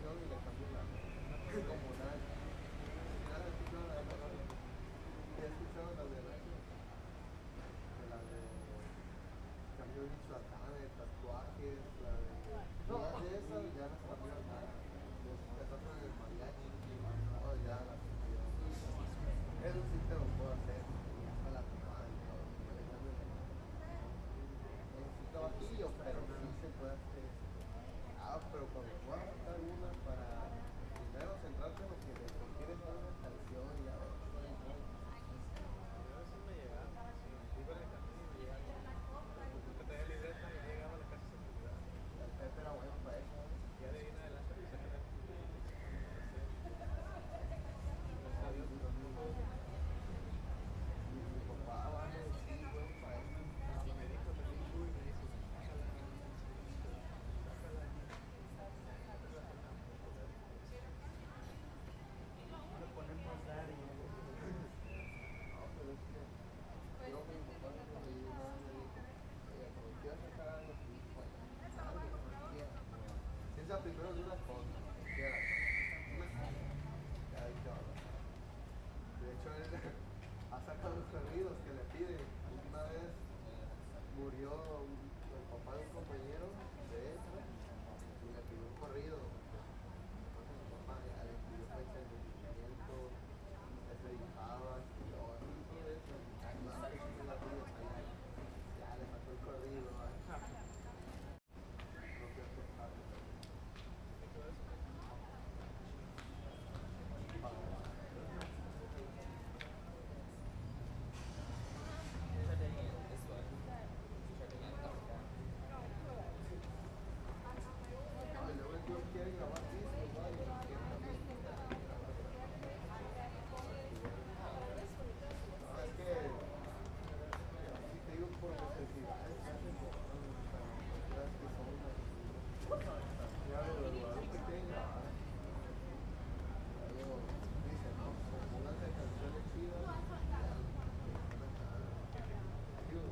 canción y le cambio la como nada. Nada, escuchado la de he escuchado la de cambio de Michoacán, de tatuajes, la de todas esas ya las cambió nada. Te tocan el mariachi, no, ya las cambió. Eso sí te lo puedo hacer, y hasta la tomada y todo. Le cambio necesito bajillo, pero sí se puede hacer. Ah, pero cuando voy a sacar una para primero centrarte en lo que le quieres dar una canción y a ver, A veces me llegaba, si iba en el camino y me llegaba, nunca traía libreta, ya llegaba a la casa y se me olvidaba. el Pepe era bueno para eso, ¿no? Ya de ahí en adelante pues saqué la disciplina para hacer. Gracias a Dios, Sí, pues no todo. mi papá va a decir, bueno, para eso. Y me dijo también Chuy, me dice, sácala, sácala, ya te la faltamos por poder. No le ponemos dar y ya. No, pero es que yo mi papá me dijo, oye, cuando quieras sacar algo, sí, bueno, algo que no quieras. Piensa primero de una cosa, que quieras, una cosa, ya ahí te va a pasar. De hecho, él ha sacado unos corridos que le piden. Una vez murió el papá de un compañero de él y le pidió un corrido. Entonces su papá ya le pidió fecha de nacimiento, le predicaba, y todo eso. Nada, que sí la tuya, ya le sacó el corrido. No quiero tocarlo. Y todo eso, pues, No, y luego el tío quiere grabar discos, ¿no? Y quiere también grabar. No, es que así te digo por necesidades, hacen cosas, no creas que son así. Ya lo de Guadalupe quieren grabar. Ya luego dicen, no, pues pónganse canciones chidas y ya lo ponen acá. Digo,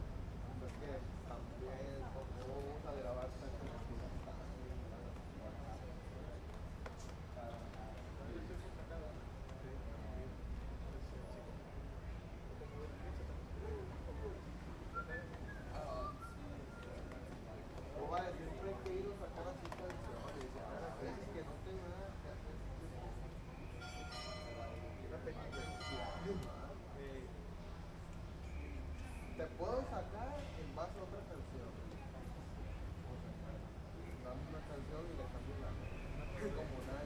pues que también, como vamos a grabar canciones que ya están. no le estoy por sacada, ¿no? Te digo, pues así como Bill Gates también escribe tampoco, O vaya, siempre hay que ir a sacar así canciones. Ya a veces que no tengo nada que hacer, una película. eh, Te puedo sacar en base a otra canción. Dame una canción y le cambio la como nada.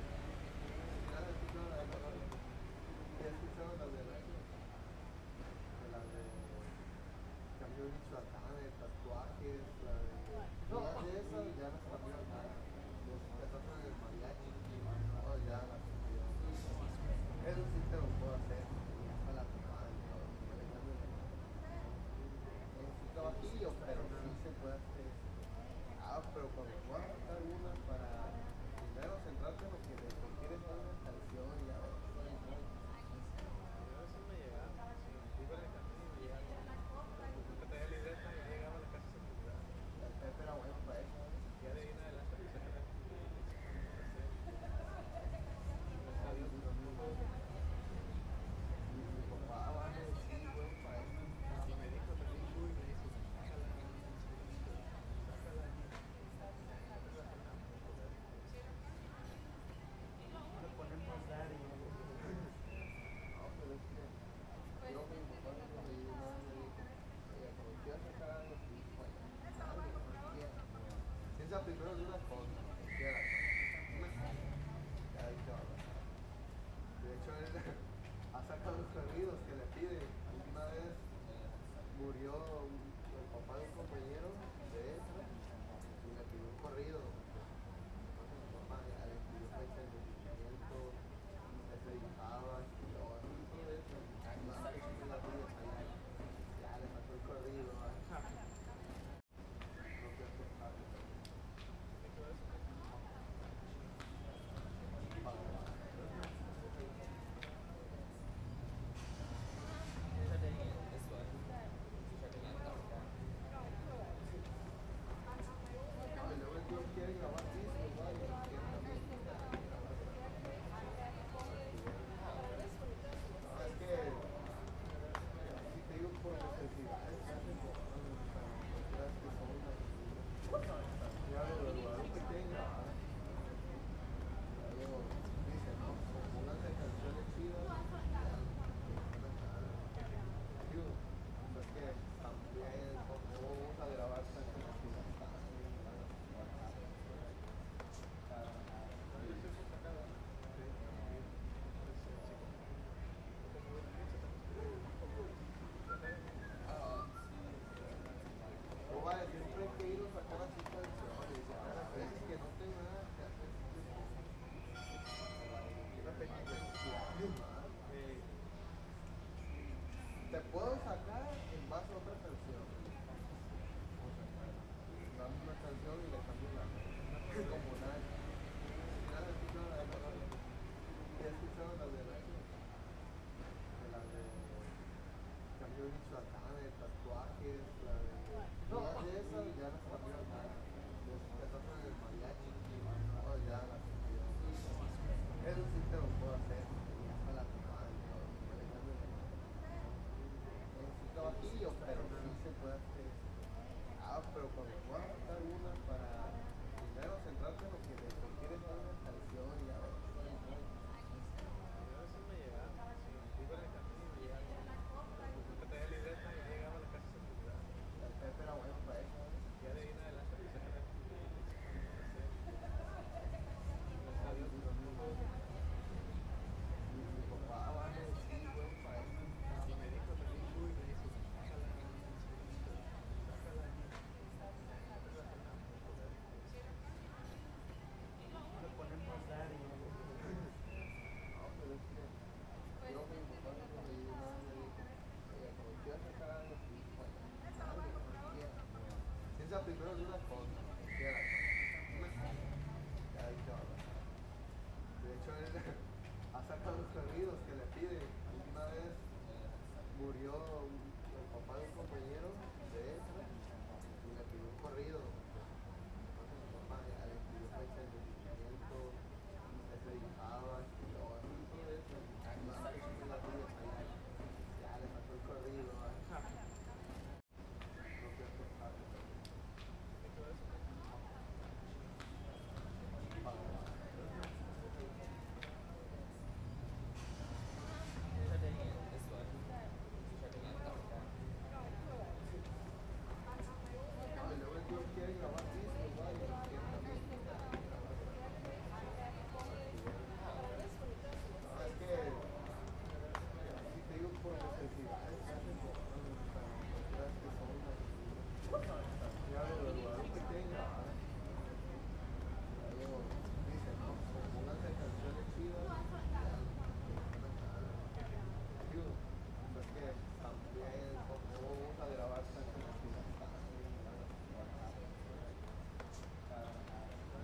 Nada, escuchado la de he escuchado la de cambio de Michoacán, de tatuajes, la de todas esas ya las cambió nada. Te tocan el mariachi, no, ya las cambió. Eso sí te lo puedo hacer, y hasta la tomada y todo. Le cambio necesito bajillo, pero sí se puede hacer. Ah, pero cuando voy a sacar una para primero centrarte en lo que le quieres dar una canción y a ver, a veces me llegaba, si iba en el camino y me llegaba, nunca traía libreta, ya llegaba a la casa y se me olvidaba. el Pepe era bueno para eso, ¿no? Ya de ahí en adelante pues saqué la disciplina para hacer. Gracias a Dios, pues no todo. Mi papá va a decir, bueno, para eso. Y me dijo también Chuy, me dice, sácala, sácala, ya te la faltamos por poder. No le ponemos dar y ya. No, pero es que yo mi papá me dijo, oye, cuando quieras sacar algo, sí, bueno, algo que no quieras. Piensa primero de una cosa, que quieras, una cosa, ya ahí te va a pasar. De hecho, él ha sacado unos corridos que le piden. Una vez murió el papá de un compañero de él y le pidió un corrido. Entonces su papá ya le pidió fecha de nacimiento, le predicaba y todo eso. Nada, que sí la tuya, ya le sacó el corrido. No quiero tocarlo. pero cuando puedas sacar una para primero centrarte en lo que te quieres dar una canción y ya ves. A veces me llegaba, si iba en el camino y me llegaba, nunca traía libreta y ya llegaba a la casa sin olvidar. El Pepe era bueno para eso, ¿eh? Ya de ahí en adelante pues a tener gracias a Dios, pues, Mi papá va a decir, bueno para eso. y me dijo también Chuy, me dijo, sácala, sácala, nosotros la sacamos, joder. Le ponemos Dari. No, pero es que yo mi papá me dijo, oye, cuando quieras sacar algo, pues, algo que no quieras. Piensa primero en una cosa, que quieras. Ya ahí te va a pasar. De hecho, él ha sacado unos corridos que le pide. Una vez murió el papá de un compañero de él y le pidió un corrido. Entonces mi papá ya le pidió fecha de nacimiento, se dedicaba, escribió, y todo eso. Y más que sí la tuya, ya le sacó el corrido. No quiero tocar. No, y luego el tío quiere grabar discos, ¿no? Y los quiere también quitar y grabar. No, es que sí te digo por necesidades que hacen cosas, no creas que son así. Ya lo de Guadalupe quieren grabar. Luego dicen, no, pues pónganse canciones chidas y ya lo ponen acá. Digo, pues que también como vamos a grabar canciones chidas.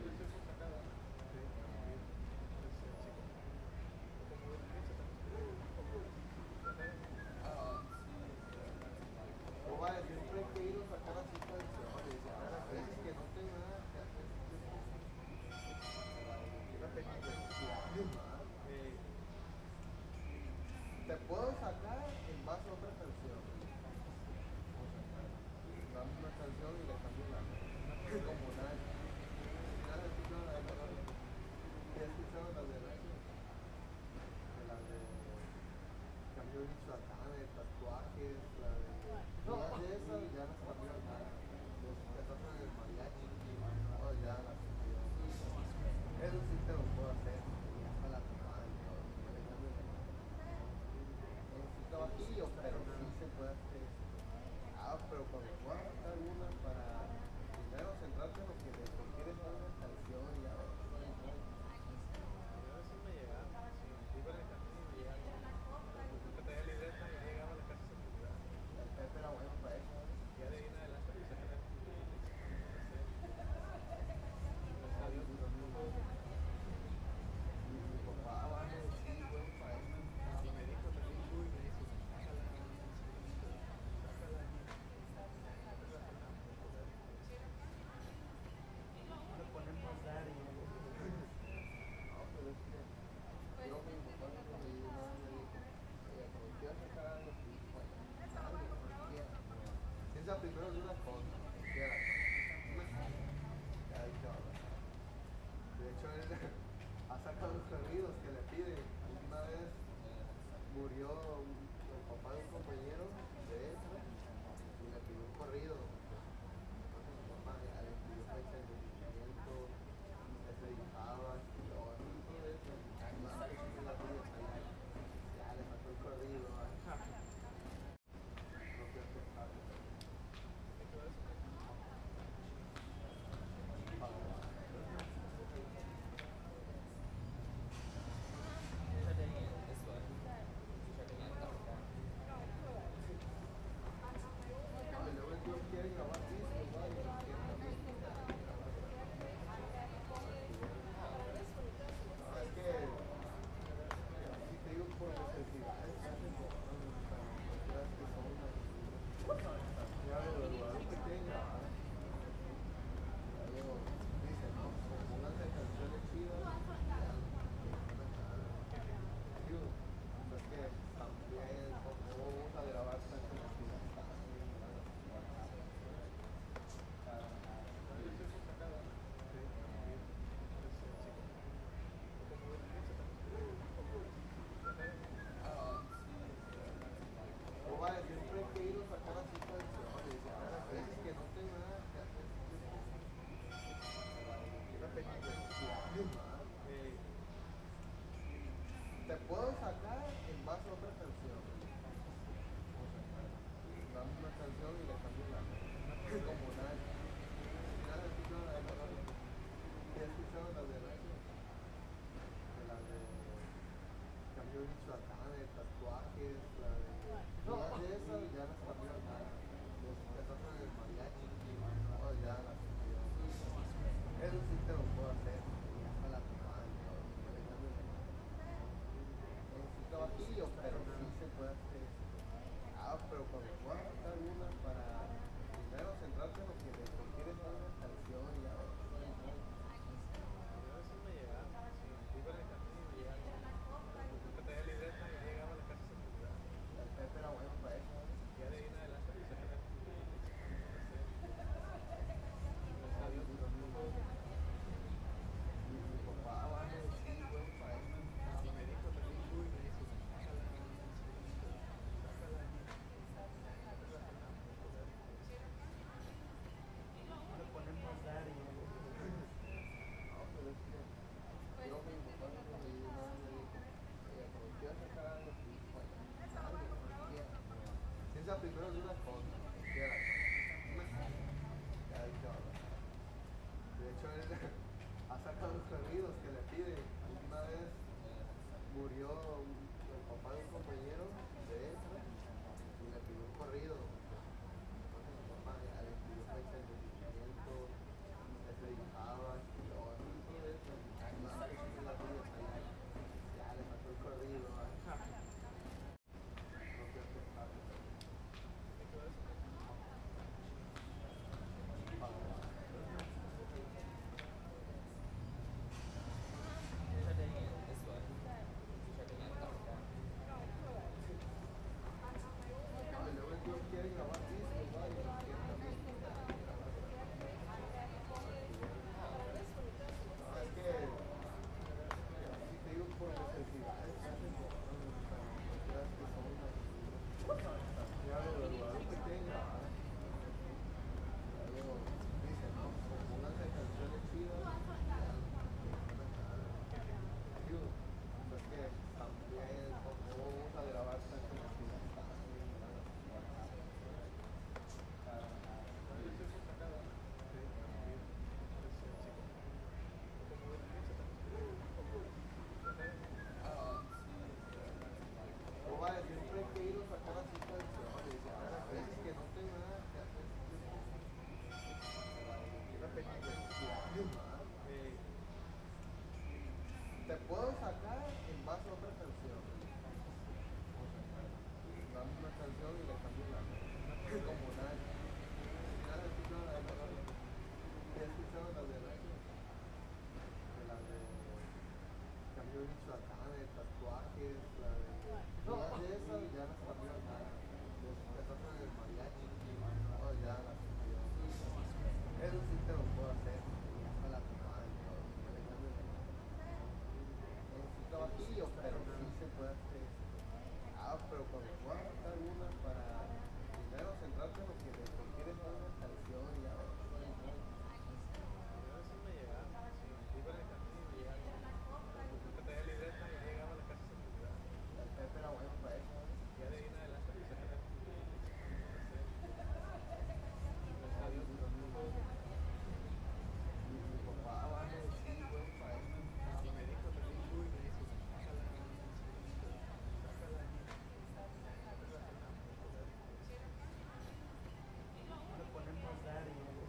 Yo estoy por sacar, ¿verdad? Sí, también. Pues el chico, como bien dicho, también un poco O vaya, siempre hay que ir a sacar así canciones. A veces que no tengo nada que hacer. Fíjate que te puedo sacar en base a otra canción. Dame una canción y le cambio la letra. Como nada. Nada, escuchado la de Colores. ¿Ya escuchado la de la de cambio de Michoacán, tatuajes, la de todas esas ya las cambió acá. Los que tocan el mariachi, no, ya las cambió. Eso sí te lo puedo hacer. Y hasta la tomada y todo. Le cambio la letra. Sí trabajillo, pero sí se puede hacer. Ah, pero cuando puedas sacar una para primero centrarte en lo que te quieres dar una canción y ya ves. a veces me llegaba, si iba en el camino y me llegaba, nunca traía libreta y ya llegaba a la casa sin olvidar. El Pepe era bueno para eso, ¿eh? Ya de ahí en adelante pues a tener gracias a Dios, pues, Mi papá va a decir, bueno para eso. y me dijo también Chuy, me dijo, sácala, sácala, nosotros la sacamos, joder. Le ponemos Dari. No, pero es que yo mi papá me dijo, oye, cuando quieras sacar algo, pues, algo que no quieras. Piensa primero en una cosa, que quieras. Ya ahí te va a pasar. De hecho, él ha sacado unos corridos que le pide. Una vez murió el papá de un compañero de él y le pidió un corrido. Entonces mi papá ya le pidió fecha de nacimiento, se dedicaba, escribió, y todo eso. Y más que sí la tuya, ya le sacó el corrido. No quiero tocar. canción y le cambio la letra. Como nada. Nada, escuchado la de la radio. ¿Sí has escuchado la de cambio de Michoacán, de tatuajes, la de. Todas esas ya las cambió acá. Les tocan el mariachi. No, ya las cambió. Eso sí te lo puedo hacer. Y hasta la tomada y todo. Le cambio la letra. Necesito bajillo, pero sí se puede hacer. Ah, pero cuando voy a sacar una para primero centrarte en lo que le quieres dar una canción y ya ves. A veces me llegaba, si iba en el camino y me llegaba, nunca traía libreta, ya llegaba a la casa sin olvidar. El Pepe era bueno para eso. Ya de ahí en adelante pues se quedó gracias a Dios. Mi papá va a decir, bueno, para eso. Y me dijo también tú y me dijo, sácala, sácala, Le ponemos Dari. No, pero es que yo mi papá no me dijo nada, me dijo, cuando quieras sacar algo, pues, algo que no quieras. Piensa primero en una cosa, que quieras. Una cosa. Ya dije, ahora. De hecho, él ha sacado unos corridos que le pide. Una vez murió el papá de un compañero de él y le pidió un corrido. Entonces mi papá ya le pidió fecha de nacimiento, le predicaba, y todo eso. Nada, que sí la tuya, ya le sacó el corrido. No quiero pensar. No, y luego el tío quiere grabar discos, ¿no? Y los quiere también grabar. No, es que así te digo por necesidades que hacen por no creas que son así. Ya lo de Guadalupe quieren grabar. Luego dicen, no, pues pónganse canciones chidas y ya van acá. Digo, pues que también no vamos a grabar canciones que ya están. yo estoy por sacar una, sí, también, pues el chico, como de piensa también, O vaya, siempre hay que ir a sacar así canciones. A veces que no tengo nada que hacer. Una película. Te puedo sacar en base a otra canción. Dame una canción y le cambio la letra. Como nada. Nada, escuchado la de la radio. ¿Sí has escuchado la de la radio? De la de cambio de Michoacán, de tatuajes, la de. Todas esas ya las cambió acá. Les tocan el mariachi. No, ya las cambió. Eso sí te lo puedo hacer. Y hasta la tomada y todo. Le cambio la letra. Necesito bajillo, pero sí se puede hacer. Ah, pero cuando voy a sacar una para primero centrarte en lo que le quieres dar una canción y ya ves. a veces me llegaba, si iba en el camino y me llegaba, nunca traía libreta, ya llegaba a la casa sin olvidar. El Pepe era bueno para eso. Ya de ahí en adelante pues se quedó gracias a Dios. Mi papá va a decir, bueno, para eso. Y me dijo también tú y me dijo, sácala, sácala, Le ponemos Dari.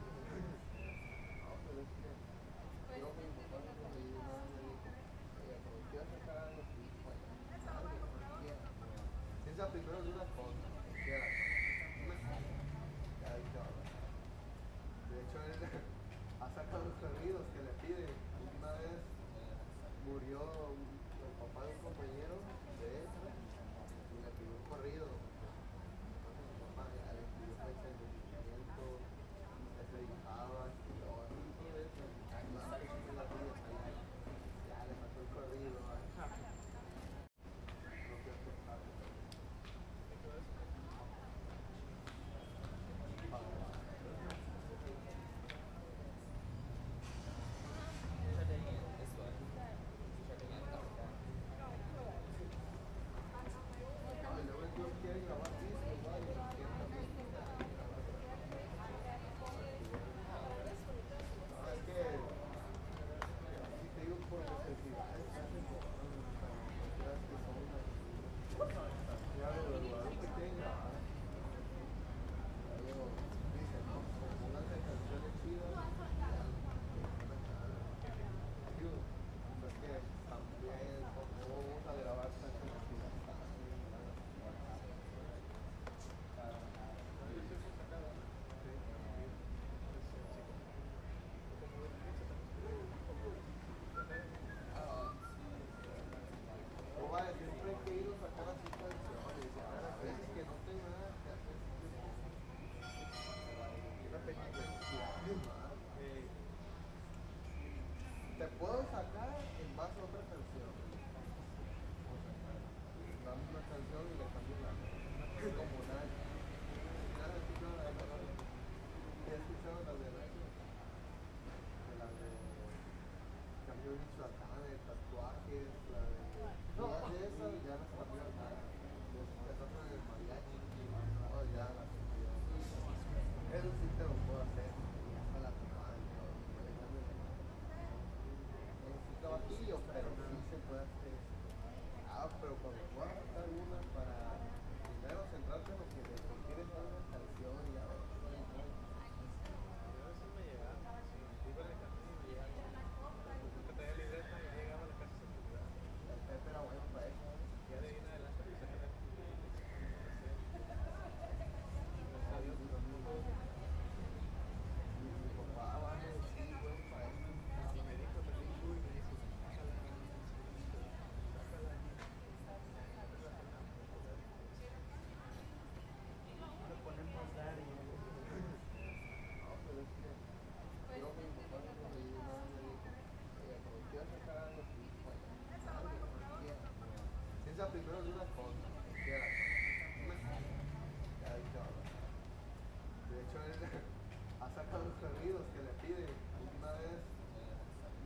pero sí se puede hacer. Ah, pero cuando tú vas a sacar una para primero centrarte en lo que le quieres dar una canción y ya ves. A veces me llegaba, si iba en el camino y me llegaba, nunca traía libreta y ya llegaba a la casa sin librar. El Pepe era bueno para eso, ¿eh? Ya de ahí en adelante me saqué la lección para hacer. Gracias a Dios, Sí, pero no sí. Mi papá va a decir, bueno, para eso. y me dijo también Chuy, me dice, sácala, sácala, sácala para acá, para poder Le ponemos Dario. No, pero es que yo mi papá no me dijo, no me dijo, oiga, cuando quieras sacar algo así, pues, algo que no quieras. Piensa primero en una cosa, que quieras. Una cosa. Ya dicho, de hecho, él ha sacado unos corridos que le piden. Una vez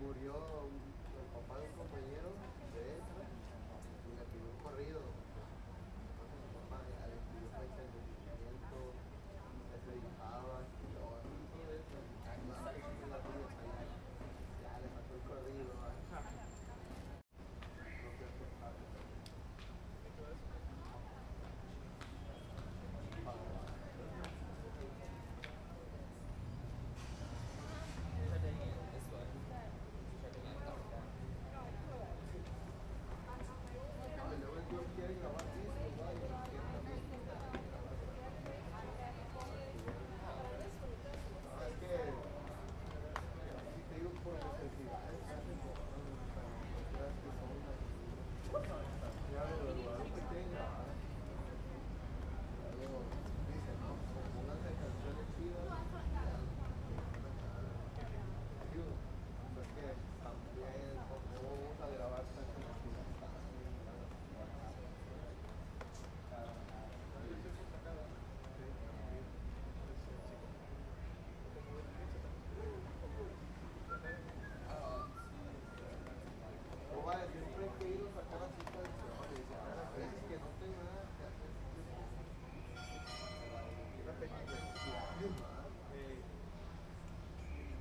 murió